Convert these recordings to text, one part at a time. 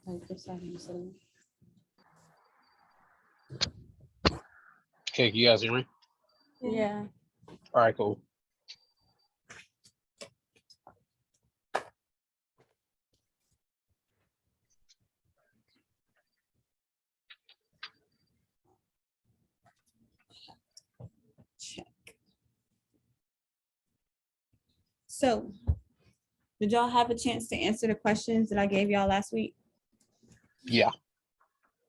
Like this time, so Okay, you guys hear me? yeah. All right, cool. Check. So, did y'all have a chance to answer the questions that I gave y'all last week? Yeah.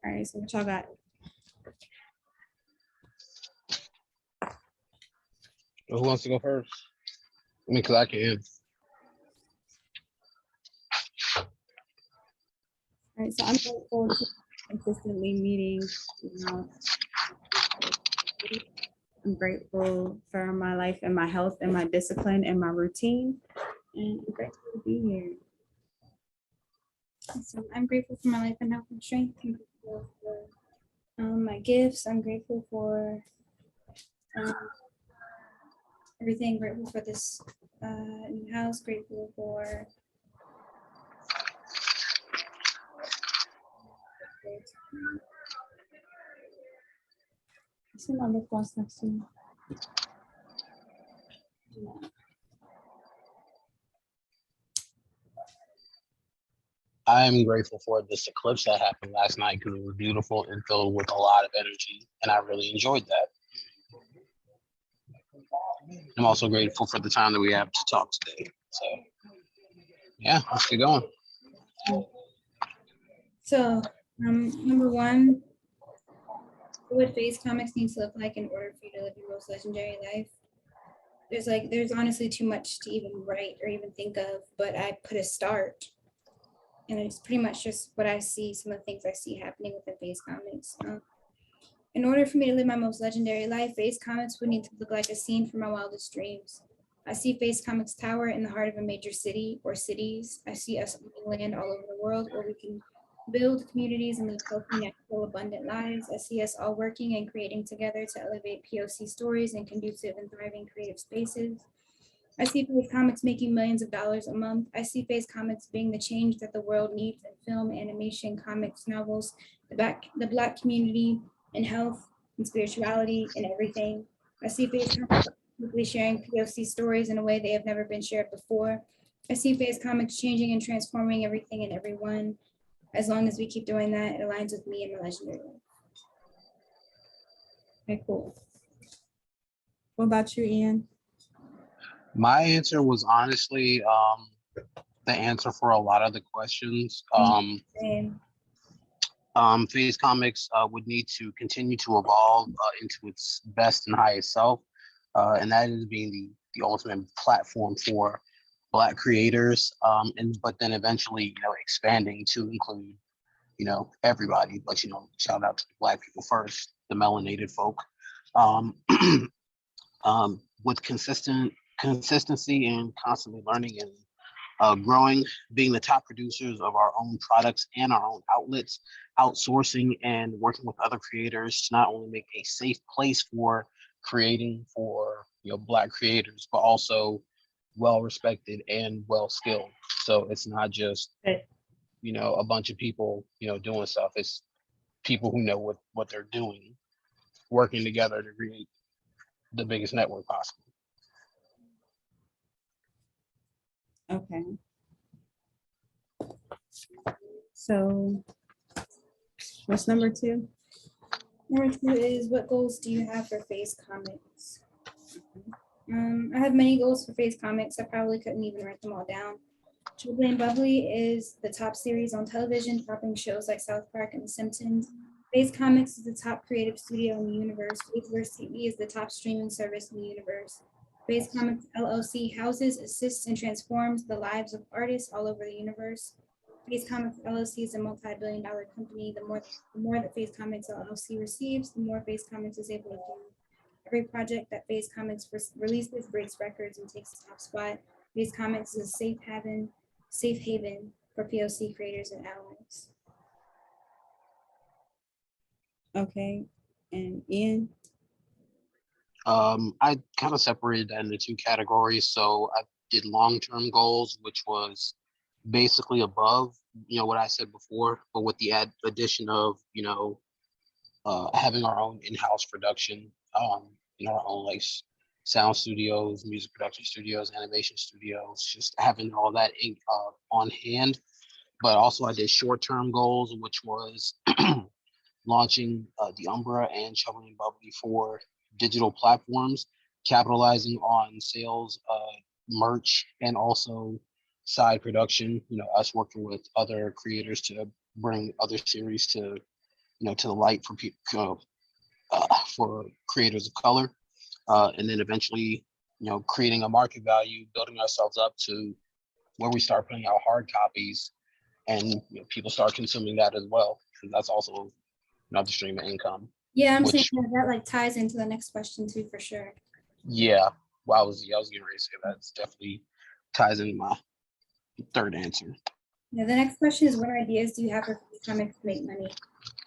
All right, so what y'all got? Who wants to go first? I mean, because I can. All right, so I'm grateful to consistently meeting, I'm grateful for my life and my health and my discipline and my routine. And I'm grateful to be here. So I'm grateful for my life and health and strength. I'm grateful for my gifts. I'm grateful for everything. Grateful for this new house. Grateful for I see my lip gloss next to me. I'm grateful for this eclipse that happened last night because it was beautiful and filled with a lot of energy, and I really enjoyed that. I'm also grateful for the time that we have to talk today. So, yeah, let's get going. So, number one, what Phase Comics needs to look like in order for you to live your most legendary life? There's honestly too much to even write or even think of, but I put a start. And it's pretty much just what I see, some of the things I see happening within Phase Comics. In order for me to live my most legendary life, Phase Comics would need to look like a scene from my wildest dreams. I see Phase Comics Tower in the heart of a major city or cities. I see us owning land all over the world where we can build communities and live healthy, natural, abundant lives. I see us all working and creating together to elevate POC stories and conducive and thriving creative spaces. I see Phase Comics making millions of dollars a month. I see Phase Comics being the change that the world needs in film, animation, comics, novels, the Black community, and health and spirituality and everything. I see Phase Comics sharing POC stories in a way they have never been shared before. I see Phase Comics changing and transforming everything and everyone. As long as we keep doing that, it aligns with me and my legendary life. Okay, cool. What about you, Ian? My answer was honestly the answer for a lot of the questions. Phase Comics would need to continue to evolve into its best and highest self, and that is being the ultimate platform for Black creators, but then eventually, expanding to include, everybody. But shout out to the Black people first, the melanated folk, with consistency and constantly learning and growing, being the top producers of our own products and our own outlets, outsourcing and working with other creators to not only make a safe place for creating for Black creators, but also well respected and well skilled. So it's not just a bunch of people doing stuff. It's people who know what they're doing, working together to create the biggest network possible. Okay. So what's number two? Number two is, what goals do you have for Phase Comics? I have many goals for Phase Comics. I probably couldn't even write them all down. Jubilee and Bubbly is the top series on television, topping shows like South Park and The Simpsons. Phase Comics is the top creative studio in the universe. Phaseverse TV is the top streaming service in the universe. Phase Comics LLC houses, assists, and transforms the lives of artists all over the universe. Phase Comics LLC is a multi-billion-dollar company. The more that Phase Comics LLC receives, the more Phase Comics is able to do. Every project that Phase Comics releases breaks records and takes the top spot. Phase Comics is a safe haven for POC creators and allies. Okay, and Ian? I kind of separated that into two categories. So I did long-term goals, which was basically above, what I said before, but with the addition of, having our own in-house production, our own like sound studios, music production studios, animation studios, just having all that on hand. But also I did short-term goals, which was launching the Umbra and Shoveling and Bubbly for digital platforms, capitalizing on sales, merch, and also side production. Us working with other creators to bring other series to the light for people, for creators of color, and then eventually, creating a market value, building ourselves up to where we start putting out hard copies, and people start consuming that as well. And that's also another stream of income. Yeah, I'm saying that like ties into the next question too, for sure. Yeah, well, I was getting ready to say that's definitely ties into my third answer. Yeah, the next question is, what ideas do you have for comics to make money?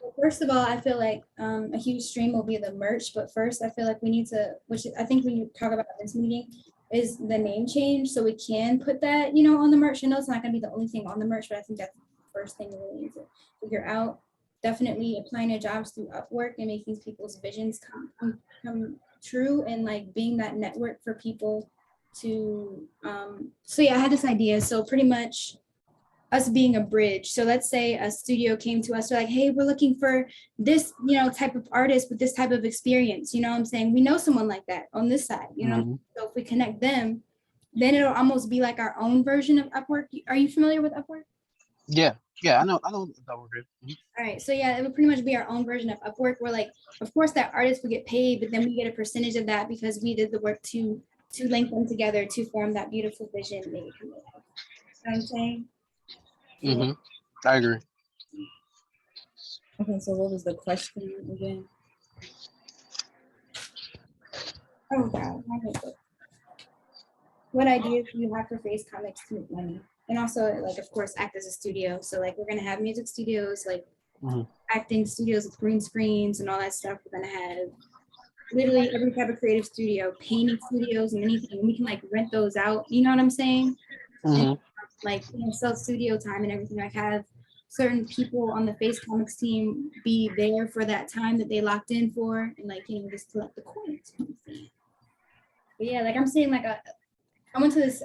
Well, first of all, I feel like a huge stream will be the merch, but first I feel like we need to, which I think when you talk about this meeting, is the name change, so we can put that, on the merch. I know it's not gonna be the only thing on the merch, but I think that's the first thing we really need to figure out. Definitely applying to jobs through Upwork and making people's visions come true, and like being that network for people to, so yeah, I had this idea. So pretty much us being a bridge. So let's say a studio came to us, they're like, hey, we're looking for this, type of artist with this type of experience. You know what I'm saying? We know someone like that on this side, So if we connect them, then it'll almost be like our own version of Upwork. Are you familiar with Upwork? Yeah, I know Upwork. All right, so yeah, it would pretty much be our own version of Upwork, where like, of course, that artist would get paid, but then we get a percentage of that because we did the work to link them together to form that beautiful vision. You know what I'm saying? I agree. Okay, so what was the question again? Oh God, what ideas do you have for Face Comics to make money? And also, like, of course, act as a studio. So like, we're gonna have music studios, like acting studios with green screens and all that stuff. We're gonna have literally every type of creative studio, painting studios and anything. We can like rent those out. You know what I'm saying? And, like, sell studio time and everything. Like, have certain people on the Face Comics team be there for that time that they locked in for, and like, just collect the coins. But yeah, like I'm saying, like I went to this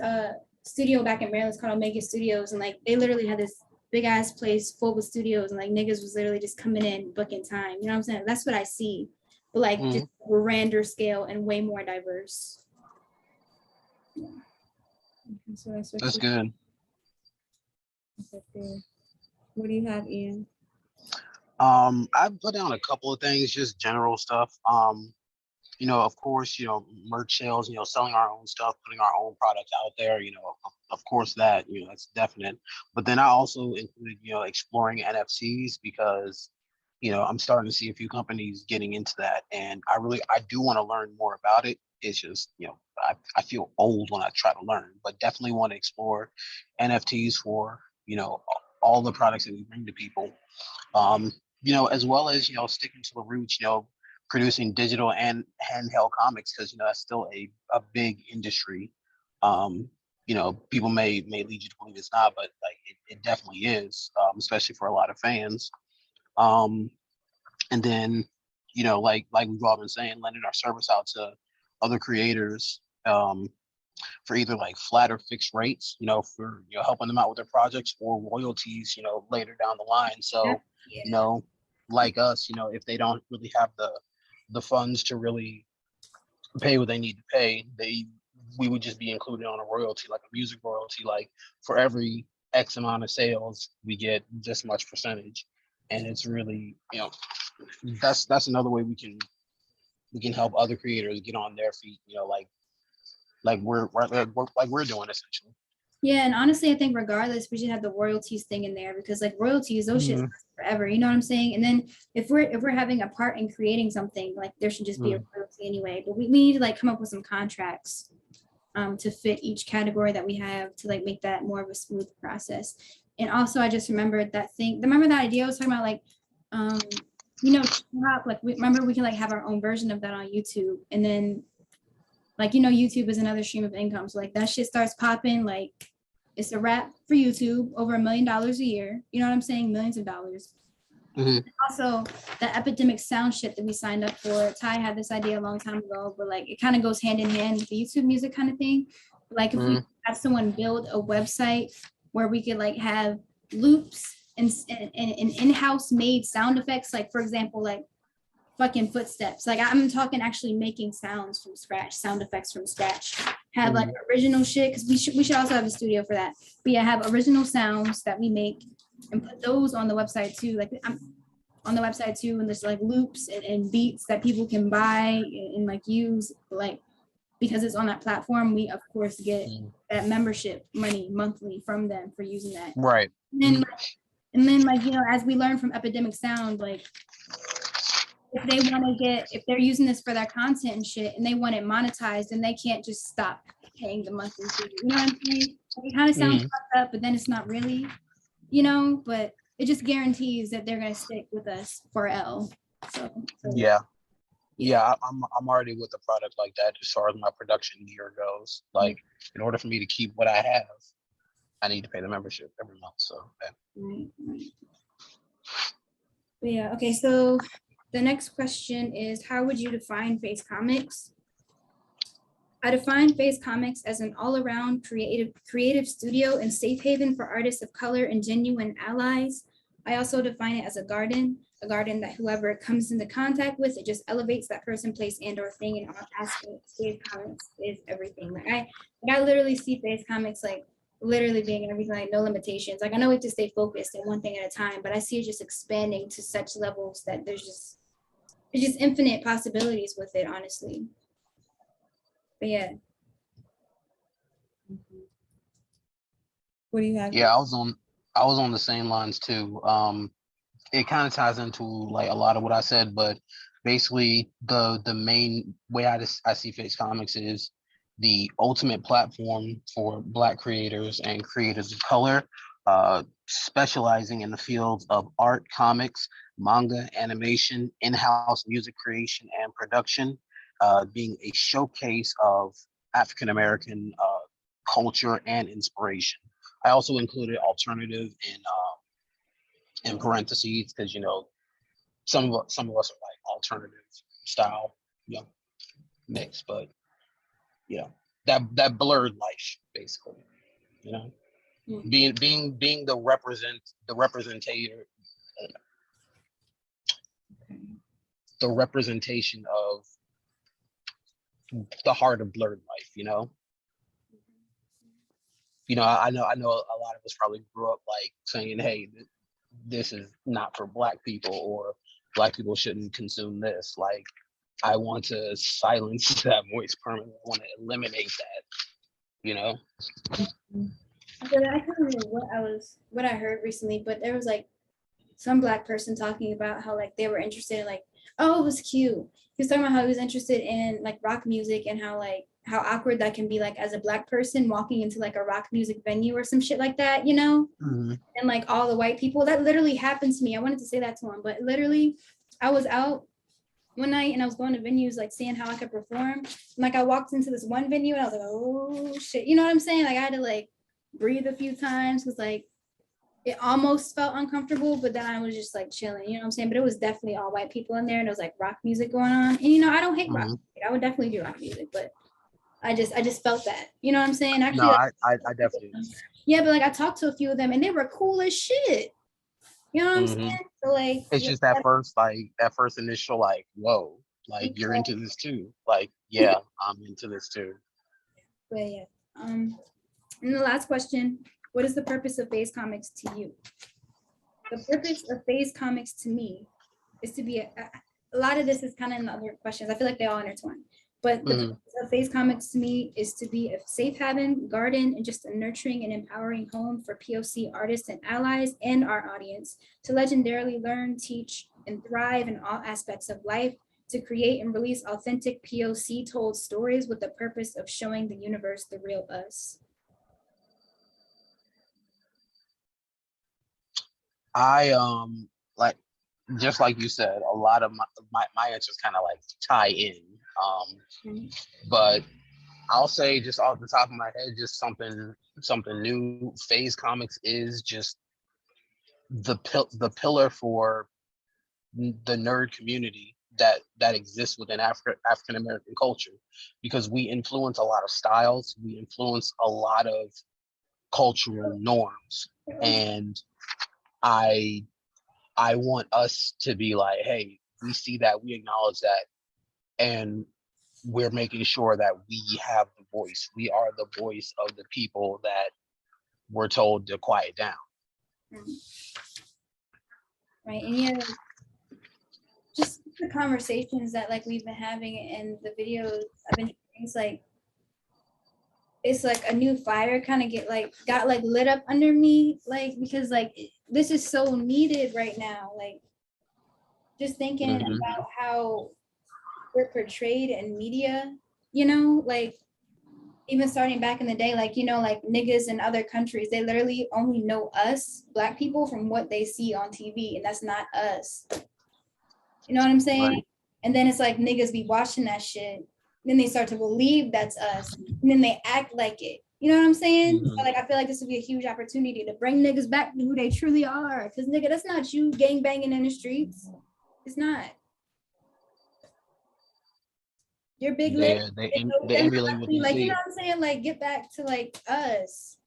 studio back in Maryland. It's called Omega Studios, and like they literally had this big ass place full with studios, and like niggas was literally just coming in booking time. You know what I'm saying? That's what I see, but like just grander scale and way more diverse. Yeah. So that's good. What do you have, Ian? I put down a couple of things, just general stuff. Of course, merch sales, selling our own stuff, putting our own products out there, of course that, that's definite. But then I also included, exploring NFTs because, I'm starting to see a few companies getting into that. And I do want to learn more about it. It's just, I feel old when I try to learn, but definitely want to explore NFTs for, all the products that we bring to people. As well as, sticking to the roots, producing digital and handheld comics, because that's still a big industry. People may lead you to believe it's not, but like it definitely is, especially for a lot of fans. And then like we've all been saying, lending our service out to other creators, for either like flat or fixed rates, for helping them out with their projects, or royalties, later down the line. So like us, if they don't really have the funds to really pay what they need to pay, we would just be included on a royalty, like a music royalty. Like for every X amount of sales, we get this much percentage. And it's really, that's another way we can help other creators get on their feet, like we're doing essentially. Yeah, and honestly, I think regardless, we should have the royalties thing in there, because like royalties, those shit forever. You know what I'm saying? And then if we're having a part in creating something, like there should just be a royalty anyway. But we need to like come up with some contracts to fit each category that we have, to like make that more of a smooth process. And also, I just remembered that thing. Remember that idea I was talking about, like like remember we can like have our own version of that on YouTube, and then like YouTube is another stream of income. So like that shit starts popping, like It's a wrap for YouTube, over $1 million a year. You know what I'm saying? Millions of dollars. Mhm. Also, the epidemic sound shit that we signed up for. Ty had this idea a long time ago, but like it kind of goes hand in hand with the YouTube music kind of thing. Like if we have someone build a website where we could like have loops and in-house made sound effects, like for example, like fucking footsteps. Like I'm talking actually making sounds from scratch, sound effects from scratch. Have like original shit, because we should also have a studio for that. But yeah, have original sounds that we make and put those on the website too. Like I'm on the website too, and there's like loops and beats that people can buy and like use, like because it's on that platform, we of course get that membership money monthly from them for using that. Right. And then like, you know, as we learn from Epidemic Sound, like if they want to get, if they're using this for their content and shit and they want it monetized, then they can't just stop paying the monthly fee. You know what I'm saying? It kind of sounds fucked up, but then it's not really, you know, but it just guarantees that they're going to stick with us for L. So yeah, I'm already with a product like that as far as my production gear goes. Like in order for me to keep what I have, I need to pay the membership every month. So right. But yeah, okay, so the next question is, how would you define Face Comics? I define Face Comics as an all-around creative studio and safe haven for artists of color and genuine allies. I also define it as a garden that whoever it comes into contact with, it just elevates that person, place, and or thing in all aspects. Face Comics is everything. Like I literally see Face Comics like literally being everything, like no limitations. Like I know we have to stay focused on one thing at a time, but I see it just expanding to such levels that there's just infinite possibilities with it, honestly. But yeah. What do you have? yeah, I was on the same lines too. It kind of ties into like a lot of what I said, but basically the main way I see Face Comics is the ultimate platform for Black creators and creators of color, specializing in the fields of art, comics, manga, animation, in-house music creation and production, being a showcase of African American culture and inspiration. I also included alternative in parentheses because you know some of us are like alternative style, you know, mix, but you know that blurred life basically, you know, being the representation of the heart of blurred life, you know. I know a lot of us probably grew up like saying, hey, this is not for Black people, or Black people shouldn't consume this. Like, I want to silence that voice permanently. I want to eliminate that, you know? But I can't remember what I heard recently, but there was like some Black person talking about how like they were interested in like, oh, it was cute. He was talking about how he was interested in like rock music and how awkward that can be, like as a Black person walking into like a rock music venue or some shit like that, you know? Mm-hmm. And like all the white people, that literally happened to me. I wanted to say that to him, but literally I was out one night and I was going to venues, like seeing how I could perform. And, like I walked into this one venue and I was like, oh shit, you know what I'm saying? Like I had to like breathe a few times because like it almost felt uncomfortable, but then I was just like chilling, you know what I'm saying? But it was definitely all white people in there and it was like rock music going on. And you know, I don't hate rock music. I would definitely do rock music, but I just felt that, you know what I'm saying? Actually, No, like, I definitely understand. yeah, but like I talked to a few of them and they were cool as shit. You know what I'm saying? So like It's just that first initial like, whoa, like you're into this too. Like, yeah, I'm into this too. But yeah. And the last question, what is the purpose of Face Comics to you? The purpose of Face Comics to me is to be a lot of this is kind of in the other questions. I feel like they all intertwine. But the purpose of Face Comics to me is to be a safe haven, garden, and just a nurturing and empowering home for POC artists and allies and our audience to legendarily learn, teach, and thrive in all aspects of life, to create and release authentic POC told stories with the purpose of showing the universe the real us. I like, just like you said, a lot of my answers kind of like tie in. But I'll say just off the top of my head, just something new. Phase Comics is just the pillar for the nerd community that exists within African American culture, because we influence a lot of styles, we influence a lot of cultural norms, and I want us to be like, hey, we see that, we acknowledge that, and we're making sure that we have the voice. We are the voice of the people that we're told to quiet down. Right, and yeah, just the conversations that like we've been having and the videos I've been hearing, it's like a new fire kind of got lit up under me, like, because like this is so needed right now. Like, just thinking about how we're portrayed in media, you know, like even starting back in the day, like, you know, like niggas in other countries, they literally only know us Black people from what they see on TV, and that's not us. You know what I'm saying? Right. And then it's like niggas be watching that shit. Then they start to believe that's us. And then they act like it. You know what I'm saying? So like, I feel like this would be a huge opportunity to bring niggas back to who they truly are. Because nigga, that's not you gang banging in the streets. It's not. You're big lit. They emulate what you like, see. you know what I'm saying? Like, get back to like us.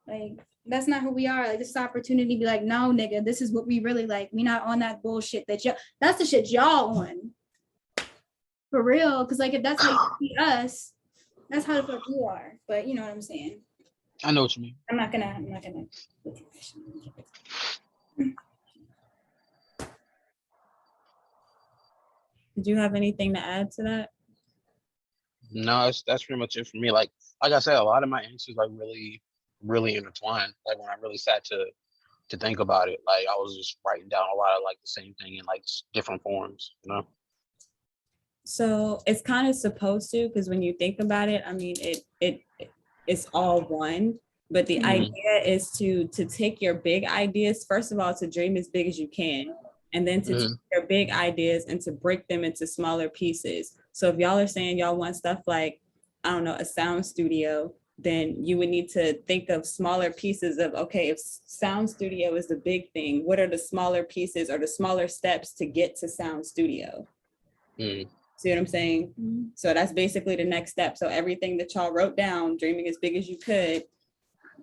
Like, that's not who we are. Like, this is an opportunity to be like, no, nigga, this is what we really like. We not on that bullshit that y'all, that's the shit y'all on. For real. Cause like, if that's how you see us, that's how the fuck you are. But you know what I'm saying? I know what you mean. I'm not gonna. Did you have anything to add to that? No, that's pretty much it for me. Like I said, a lot of my answers like really intertwined. Like when I really sat to think about it, like I was just writing down a lot of like the same thing in like different forms, you know? So it's kind of supposed to, because when you think about it, I mean, it's all one, but the idea is to take your big ideas, first of all, to dream as big as you can, and then to take your big ideas and to break them into smaller pieces. So if y'all are saying y'all want stuff like, I don't know, a sound studio, then you would need to think of smaller pieces of, okay, if sound studio is the big thing, what are the smaller pieces or the smaller steps to get to sound studio? See what I'm saying? So that's basically the next step. So everything that y'all wrote down, dreaming as big as you could,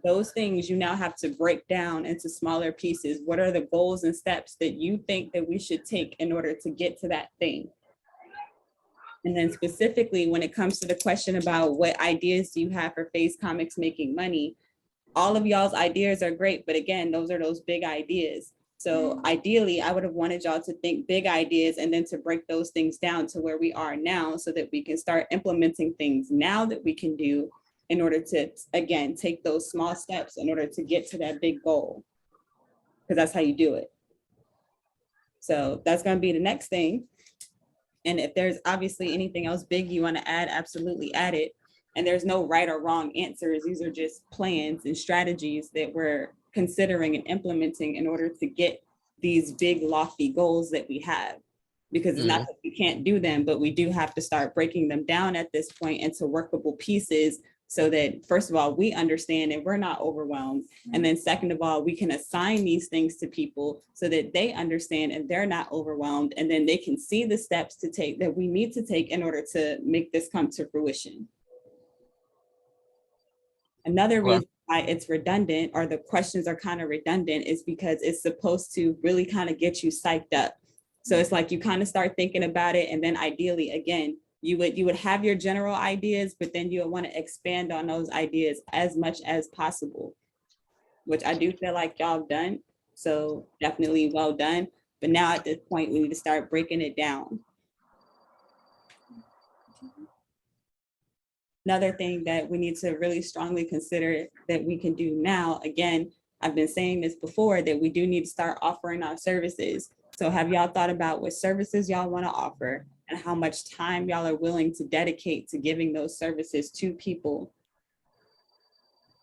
those things you now have to break down into smaller pieces. What are the goals and steps that you think that we should take in order to get to that thing? And then specifically when it comes to the question about what ideas do you have for Phase Comics making money, all of y'all's ideas are great, but again, those are those big ideas. So ideally, I would have wanted y'all to think big ideas and then to break those things down to where we are now so that we can start implementing things now that we can do in order to, again, take those small steps in order to get to that big goal, because that's how you do it. So that's going to be the next thing. And if there's obviously anything else big you want to add, absolutely add it. And there's no right or wrong answers. These are just plans and strategies that we're considering and implementing in order to get these big lofty goals that we have. Because it's not that we can't do them, but we do have to start breaking them down at this point into workable pieces so that, first of all, we understand and we're not overwhelmed. And then second of all, we can assign these things to people so that they understand and they're not overwhelmed. And then they can see the steps to take that we need to take in order to make this come to fruition. Another reason why it's redundant, or the questions are kind of redundant, is because it's supposed to really kind of get you psyched up. So it's like you kind of start thinking about it, and then ideally, again, you would have your general ideas, but then you would want to expand on those ideas as much as possible, which I do feel like y'all have done. So definitely well done. But now at this point, we need to start breaking it down. Another thing that we need to really strongly consider that we can do now, again, I've been saying this before, that we do need to start offering our services. So have y'all thought about what services y'all want to offer and how much time y'all are willing to dedicate to giving those services to people?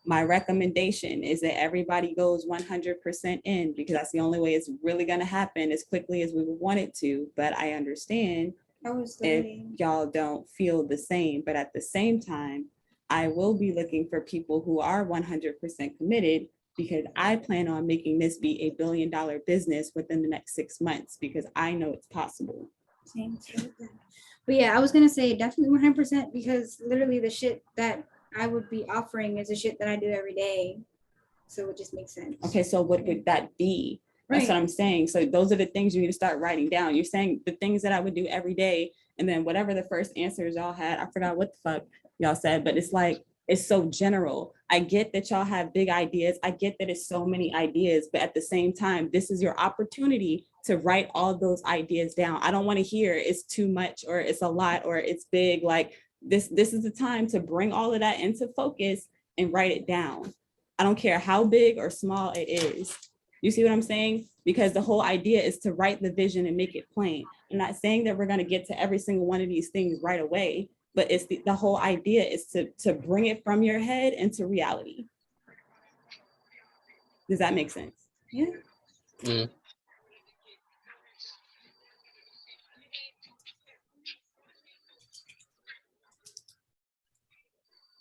My recommendation is that everybody goes 100% in, because that's the only way it's really going to happen as quickly as we would want it to. But I understand I was if literally, y'all don't feel the same. But at the same time, I will be looking for people who are 100% committed, because I plan on making this be a $1 billion business within the next 6 months, because I know it's possible. same. But yeah, I was gonna say definitely 100% because literally the shit that I would be offering is the shit that I do every day. So it just makes sense. Okay, so what would that be? That's what Right. I'm saying. So those are the things you need to start writing down. You're saying the things that I would do every day, and then whatever the first answers y'all had, I forgot what the fuck y'all said, but it's like, it's so general. I get that y'all have big ideas. I get that it's so many ideas, but at the same time, this is your opportunity to write all those ideas down. I don't want to hear it's too much or it's a lot or it's big. Like this is the time to bring all of that into focus and write it down. I don't care how big or small it is. You see what I'm saying? Because the whole idea is to write the vision and make it plain. I'm not saying that we're going to get to every single one of these things right away, but it's the whole idea is to bring it from your head into reality. Does that make sense? Yeah. Mm.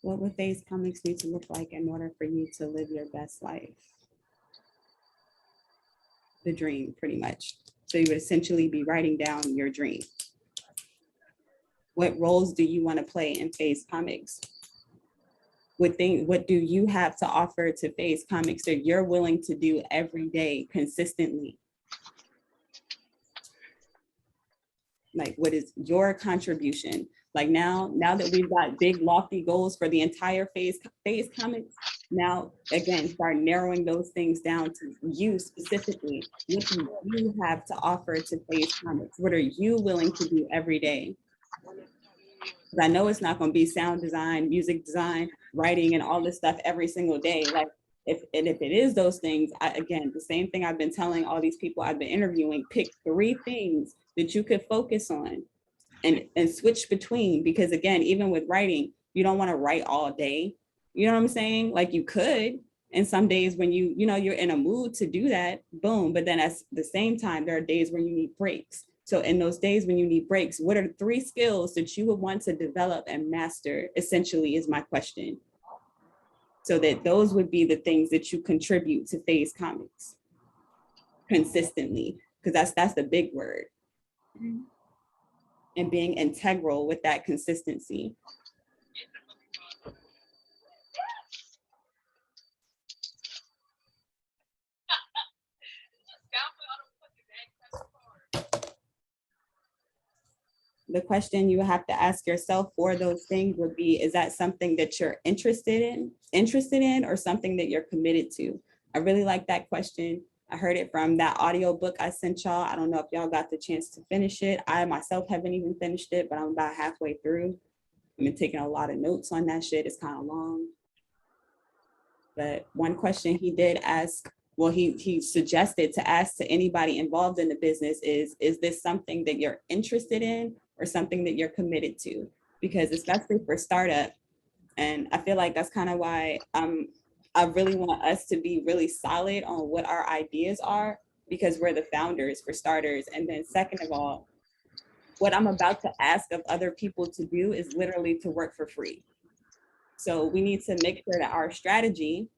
What would Phase Comics need to look like in order for you to live your best life? The dream, pretty much. So you would essentially be writing down your dream. What roles do you want to play in Phase Comics? What do you have to offer to Phase Comics that you're willing to do every day consistently? Like, what is your contribution? Like now that we've got big lofty goals for the entire Phase Comics, now again, start narrowing those things down to you specifically. What do you have to offer to Phase Comics? What are you willing to do every day? I know it's not going to be sound design, music design, writing, and all this stuff every single day. Like if it is those things, again, the same thing I've been telling all these people I've been interviewing, pick 3 things that you could focus on and switch between, because again, even with writing, you don't want to write all day. You know what I'm saying? Like you could, and some days when you're in a mood to do that, boom. But then at the same time, there are days where you need breaks. So in those days when you need breaks, what are 3 skills that you would want to develop and master, essentially, is my question. So that those would be the things that you contribute to Phase Comics consistently, because that's the big word. Mm-hmm. And being integral with that consistency. The question you have to ask yourself for those things would be, is that something that you're interested in or something that you're committed to? I really like that question. I heard it from that audio book I sent y'all. I don't know if y'all got the chance to finish it. I myself haven't even finished it, but I'm about halfway through. I've been taking a lot of notes on that shit. It's kind of long. But one question he did ask, well, he suggested to ask to anybody involved in the business is this something that you're interested in or something that you're committed to? Because especially for startup, and I feel like that's kind of why I really want us to be really solid on what our ideas are, because we're the founders, for starters. And then second of all, what I'm about to ask of other people to do is literally to work for free. So we need to make sure that our strategy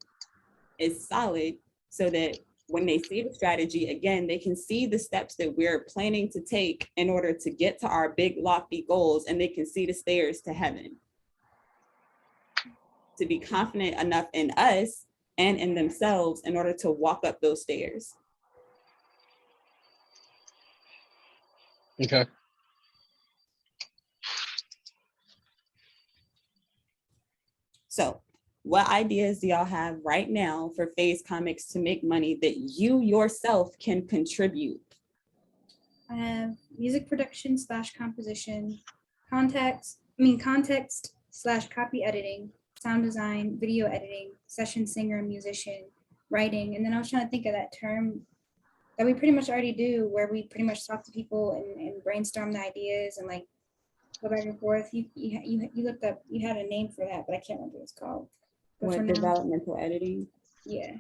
is solid so that when they see the strategy, again, they can see the steps that we're planning to take in order to get to our big lofty goals, and they can see the stairs to heaven. To be confident enough in us and in themselves in order to walk up those stairs. Okay. So what ideas do y'all have right now for Phase Comics to make money that you yourself can contribute? I have music production / composition, context / copy editing, sound design, video editing, session singer, musician, writing. And then I was trying to think of that term that we pretty much already do, where we pretty much talk to people and brainstorm the ideas and like go back and forth. You looked up, you had a name for that, but I can't remember what it's called. But what, developmental editing? Yeah.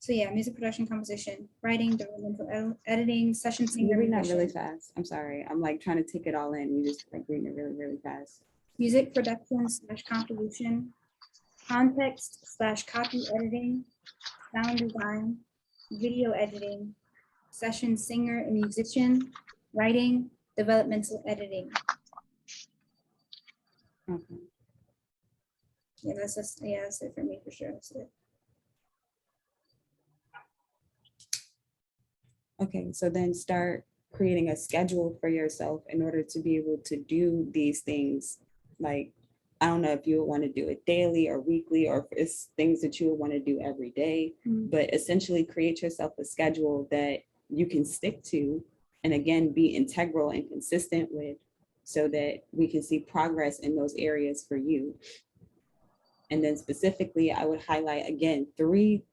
So yeah, music production, composition, writing, developmental editing, session singer, You're reading that really musician. fast. I'm sorry. I'm like trying to take it all in. You just like reading it really, really fast. Music production / composition, context / copy editing, sound design, video editing, session singer and musician, writing, developmental editing. Okay. Yeah, that's it for me for sure. That's it. Okay, so then start creating a schedule for yourself in order to be able to do these things. Like, I don't know if you would want to do it daily or weekly, or if it's things that you would want to do every day, but essentially create yourself a schedule that you can stick to, and again, be integral and consistent with, so that we can see progress in those areas for you. And then specifically, I would highlight again three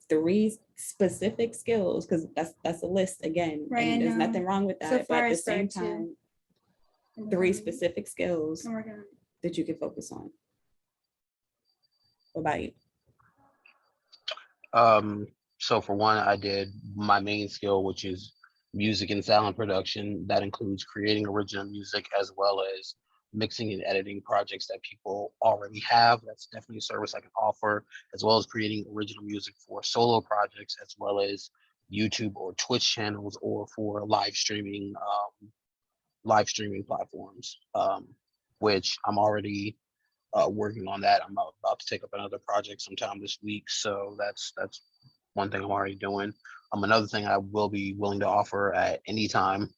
specific skills, because that's a list again, Right, and I there's know. nothing wrong with So that. But far, at I the same started time, to- three specific skills I'm working on it. that you can focus on. What about you? So for one, I did my main skill, which is music and sound production. That includes creating original music as well as mixing and editing projects that people already have. That's definitely a service I can offer, as well as creating original music for solo projects, as well as YouTube or Twitch channels, or for live streaming platforms, which I'm already working on that. I'm about to take up another project sometime this week, so that's one thing I'm already doing. Another thing I will be willing to offer at any time,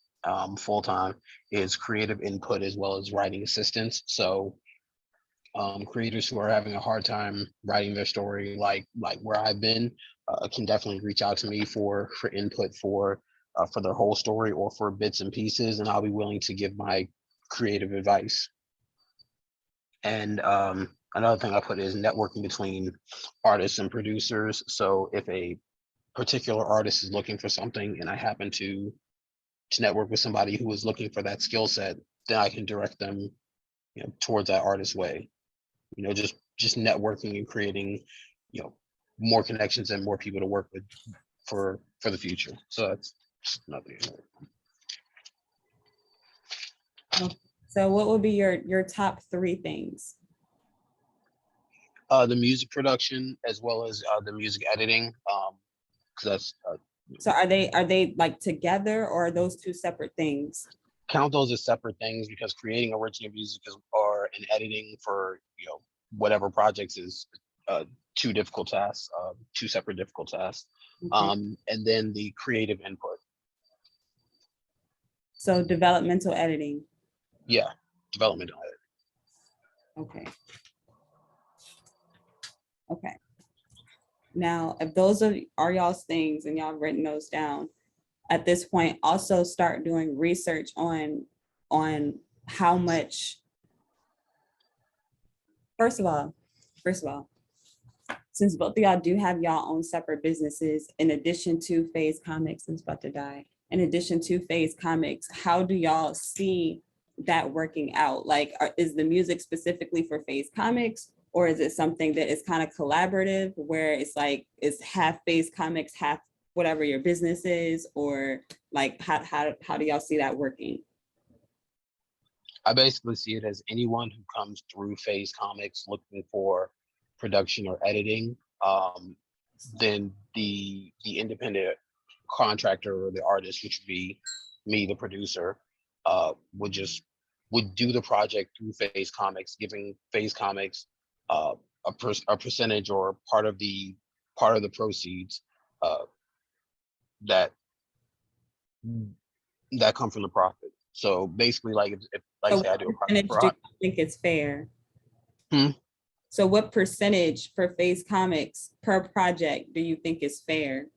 full time, is creative input as well as writing assistance. So creators who are having a hard time writing their story, like where I've been, can definitely reach out to me for input for their whole story or for bits and pieces, and I'll be willing to give my creative advice. And another thing I put is networking between artists and producers. So if a particular artist is looking for something and I happen to network with somebody who is looking for that skill set, then I can direct them, towards that artist's way. Just networking and creating, more connections and more people to work with for the future. So that's just nothing. So what would be your top three things? The music production as well as the music editing. Because that's So are they like together, or are those two separate things? count those as separate things, because creating original music or an editing for whatever projects is two separate difficult tasks. Okay. And then the creative input. So developmental editing. Yeah, developmental editing. Okay. Okay. Now, if those are y'all's things and y'all written those down, at this point, also start doing research on how much. First of all, since both of y'all do have y'all own separate businesses, in addition to Phase Comics, it's about to die. In addition to Phase Comics, how do y'all see that working out? Like, is the music specifically for Phase Comics, or is it something that is kind of collaborative, where it's like it's half Phase Comics, half whatever your business is, or like how do y'all see that working? I basically see it as anyone who comes through Phase Comics looking for production or editing, then the independent contractor or the artist, which would be me, the producer, would do the project through Phase Comics, giving Phase Comics a percentage or part of the proceeds that come from the profit. So basically, like if So say I do a project do you think it's fair? So what percentage for Phase Comics per project do you think is fair?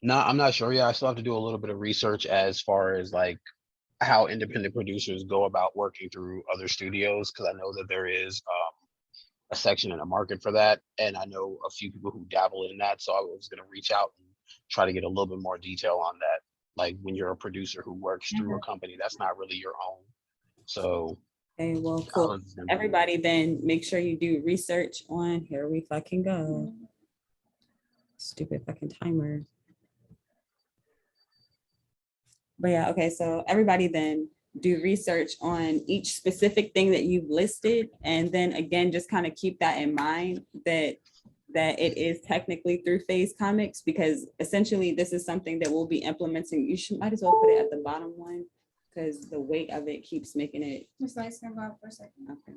No, I'm not sure. Yeah, I still have to do a little bit of research as far as like how independent producers go about working through other studios, because I know that there is a section in the market for that, and I know a few people who dabble in that. So I was going to reach out and try to get a little bit more detail on that. Like when you're a producer who works through a company, that's not really your own. So Okay, well, cool. Everybody then make sure you do research on, here we fucking go. Stupid fucking timer. But yeah, okay, so everybody then do research on each specific thing that you've listed, and then again, just kind of keep that in mind that it is technically through Phase Comics, because essentially this is something that we'll be implementing. You might as well put it at the bottom one, because the weight of it keeps making it. This light's gonna go out for a second. Okay.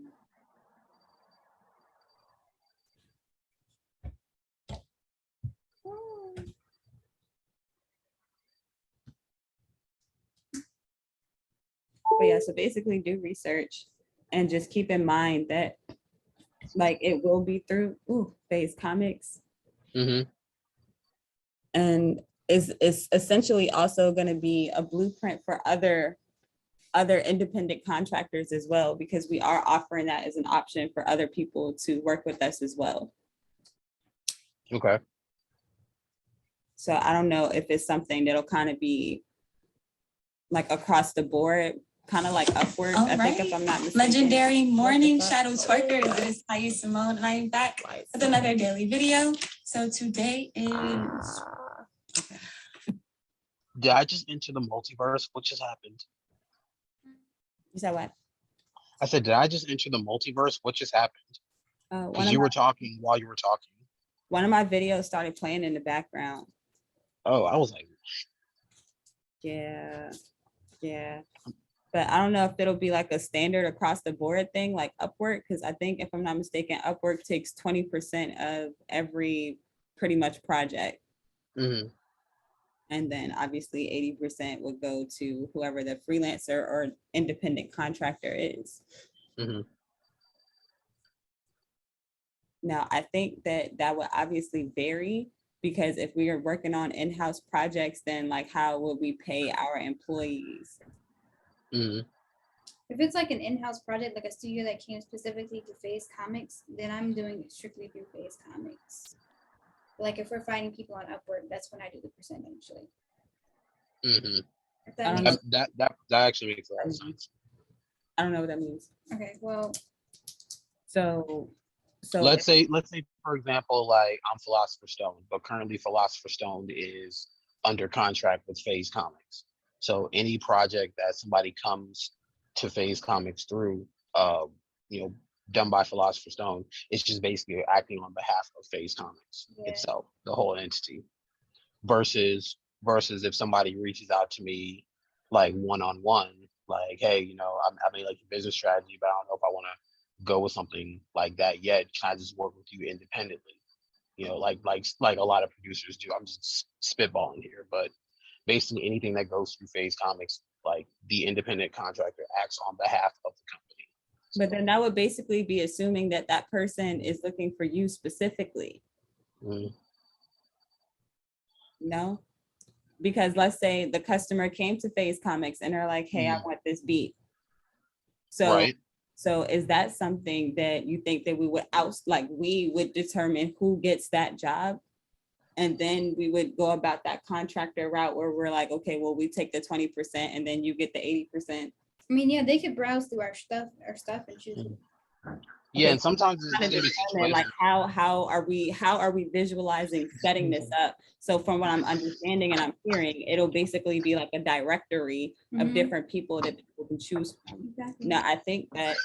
But yeah, so basically do research and just keep in mind that like it will be through Phase Comics. Mm-hmm. And is essentially also going to be a blueprint for other independent contractors as well, because we are offering that as an option for other people to work with us as well. Okay. So I don't know if it's something that'll kind of be like across the board, kind of like Upwork. All I think right. if I'm not mistaken. Legendary morning shadow twerker. This is Tiye Samone, and I'm back with another daily video. So today is Did I just enter the multiverse? What just happened? You said what? I said, did I just enter the multiverse? What just happened? Because you were talking while you were talking. One of my videos started playing in the background. Oh, I was like, yeah. But I don't know if it'll be like a standard across the board thing like Upwork, because I think if I'm not mistaken, Upwork takes 20% of every pretty much project. mm-hmm. And then obviously 80% would go to whoever the freelancer or independent contractor is. Mm-hmm. Now, I think that would obviously vary, because if we are working on in-house projects, then like how would we pay our employees? Mm-hmm. If it's like an in-house project, like a studio that came specifically to Phase Comics, then I'm doing it strictly through Phase Comics. Like if we're finding people on Upwork, that's when I do the percentage usually. Mm-hmm. If that makes- That actually makes a lot of sense. I don't know what that means. Okay, well, So let's say for example, like I'm Philosopher's Stone, but currently Philosopher's Stone is under contract with Phase Comics. So any project that somebody comes to Phase Comics through, done by Philosopher's Stone, it's just basically acting on behalf of Phase Comics itself, the whole entity. Versus if somebody reaches out to me like one-on-one, like, hey, I made like a business strategy, but I don't know if I want to go with something like that yet. Can I just work with you independently? Like a lot of producers do. I'm just spitballing here, but basically anything that goes through Phase Comics, like the independent contractor acts on behalf of the company. But then that would basically be assuming that that person is looking for you specifically. Mm-hmm. No, because let's say the customer came to Phase Comics and they're like, hey, I want this beat. So, right. So is that something that you think that we would determine who gets that job? And then we would go about that contractor route where we're like, okay, well, we take the 20% and then you get the 80%. I mean, yeah, they could browse through our stuff and choose. Yeah, and sometimes it's kind of determine, like how are we visualizing setting this up? So from what I'm understanding and I'm hearing, it'll basically be like a directory of different people that people can choose from. Exactly. Now, I think that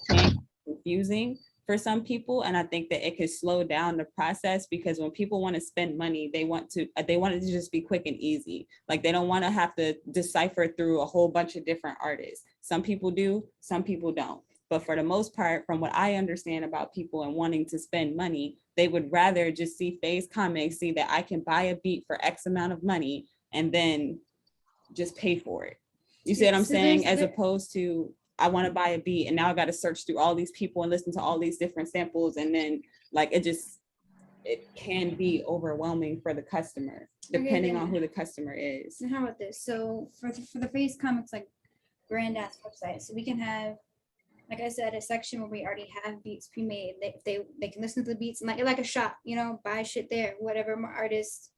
can be confusing for some people, and I think that it could slow down the process, because when people want to spend money, they want it to just be quick and easy. Like they don't want to have to decipher through a whole bunch of different artists. Some people do, some people don't. But for the most part, from what I understand about people and wanting to spend money, they would rather just see Phase Comics, see that I can buy a beat for X amount of money and then just pay for it. You see what I'm saying? As opposed to, I want to buy a beat and now I got to search through all these people and listen to all these different samples. And then like, it can be overwhelming for the customer, depending on who the customer is. And how about this? So for the Phase Comics, like brand ass website, so we can have, like I said, a section where we already have beats pre-made. They can listen to the beats and like a shop, buy shit there. Whatever artist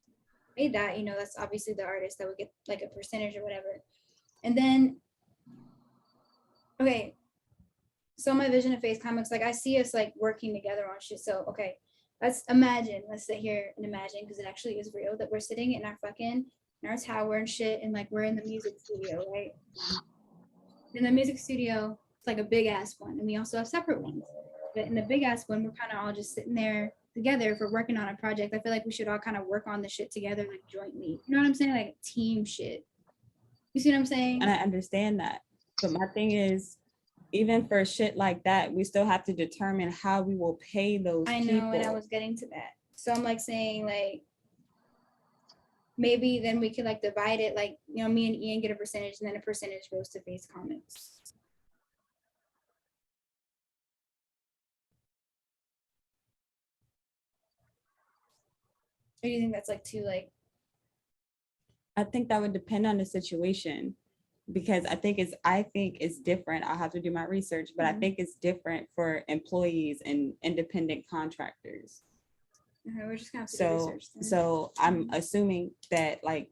made that, that's obviously the artist that would get like a percentage or whatever. And then, okay, so my vision of Phase Comics, like I see us like working together on shit. So okay, let's sit here and imagine, because it actually is real, that we're sitting in our tower and shit, and like we're in the music studio, right? In the music studio, it's like a big ass one, and we also have separate ones. But in the big ass one, we're kind of all just sitting there together. If we're working on a project, I feel like we should all kind of work on the shit together, like jointly. You know what I'm saying? Like team shit. You see what I'm saying? And I understand that. But my thing is, even for shit like that, we still have to determine how we will pay those I know, people. and I was getting to that. So I'm like saying, like, maybe then we could like divide it, like, you know, me and Ian get a percentage, and then a percentage goes to Face Comics. Or do you think that's like too like? I think that would depend on the situation, because I think it's different. I'll have to do my research, but I think it's different for employees and independent contractors. Okay, we're just gonna have to do research then. So I'm assuming that like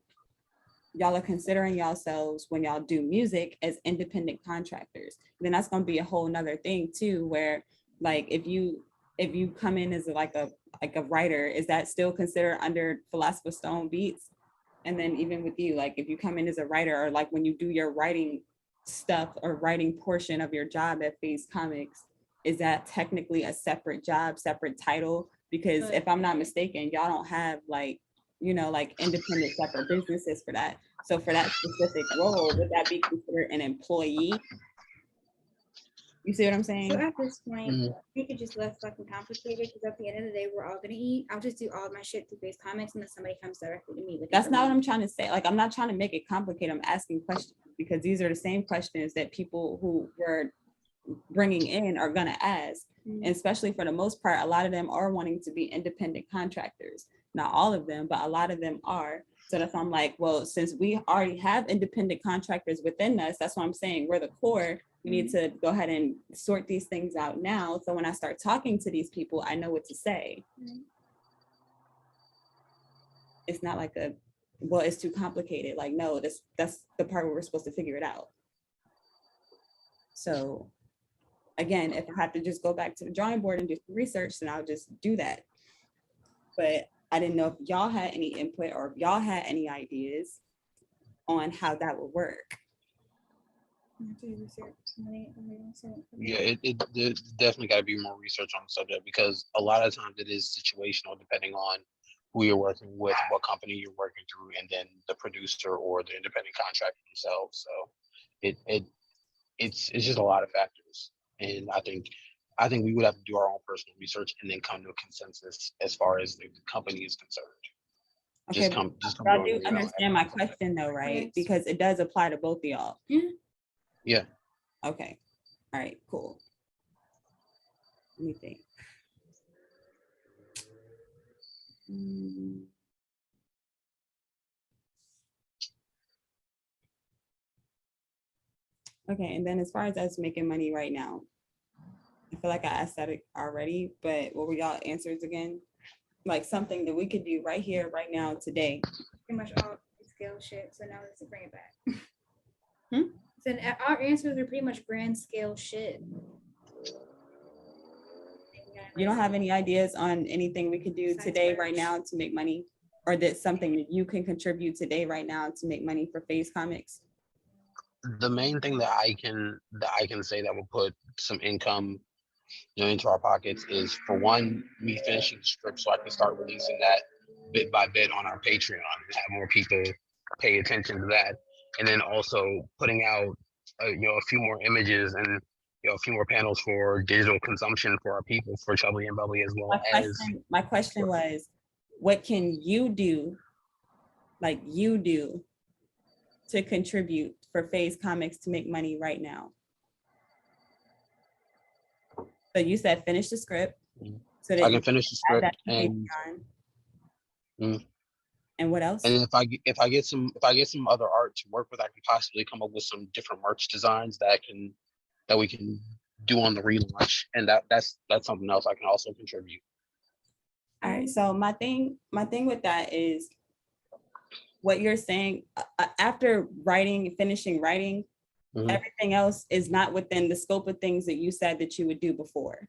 y'all are considering yourselves when y'all do music as independent contractors. Then that's gonna be a whole nother thing too, where like if you come in as like a writer, is that still considered under Philosopher's Stone Beats? And then even with you, like if you come in as a writer, or like when you do your writing stuff or writing portion of your job at Face Comics, is that technically a separate job, separate title? Because if I'm not mistaken, y'all don't have like, you know, like independent separate businesses for that. So for that specific role, would that be considered an employee? You see what I'm saying? So at this point, we could just less fucking complicated, because at the end of the day, we're all gonna eat. I'll just do all my shit through Face Comics unless somebody comes directly to me with it. That's not what I'm trying to say. Like, I'm not trying to make it complicated. I'm asking questions because these are the same questions that people who were bringing in are gonna ask. And especially for the most part, a lot of them are wanting to be independent contractors. Not all of them, but a lot of them are. So that's why I'm like, well, since we already have independent contractors within us, that's why I'm saying we're the core. We need to go ahead and sort these things out now. So when I start talking to these people, I know what to say. It's not like well, it's too complicated. Like, no, that's the part where we're supposed to figure it out. So again, if I have to just go back to the drawing board and do some research, then I'll just do that. But I didn't know if y'all had any input or if y'all had any ideas on how that would work. Yeah, there's definitely got to be more research on the subject, because a lot of times it is situational depending on who you're working with, what company you're working through, and then the producer or the independent contractor themselves. So it's just a lot of factors, and I think we would have to do our own personal research and then come to a consensus as far as the company is concerned. Okay, y'all do understand my question though, right? Yes. Because it does apply to both of y'all. Yeah. Okay. All right, cool. Let me think. Okay, and then as far as us making money right now, I feel like I asked that already, but what were y'all answers again? Like something that we could do right here, right now, today. Pretty much all scale shit. So now let's bring it back. So our answers are pretty much grand scale shit. You don't have any ideas on anything we could do today, right now, to make money, or that's something that you can contribute today, right now, to make money for Face Comics? The main thing that I can say that will put some income, into our pockets is, for one, me finishing the script so I can start releasing that bit by bit on our Patreon and have more people pay attention to that, and then also putting out a few more images and a few more panels for digital consumption for our people, for Chubbly and Bubbly, as well. My question was, what can you do, like you do, to contribute for Face Comics to make money right now? So you said finish the script. So that I can finish the script and what else? And if I get some other art to work with, I can possibly come up with some different merch designs that we can do on the relaunch, and that's something else I can also contribute. All right. So my thing with that is what you're saying. After finishing writing, everything else is not within the scope of things that you said that you would do before.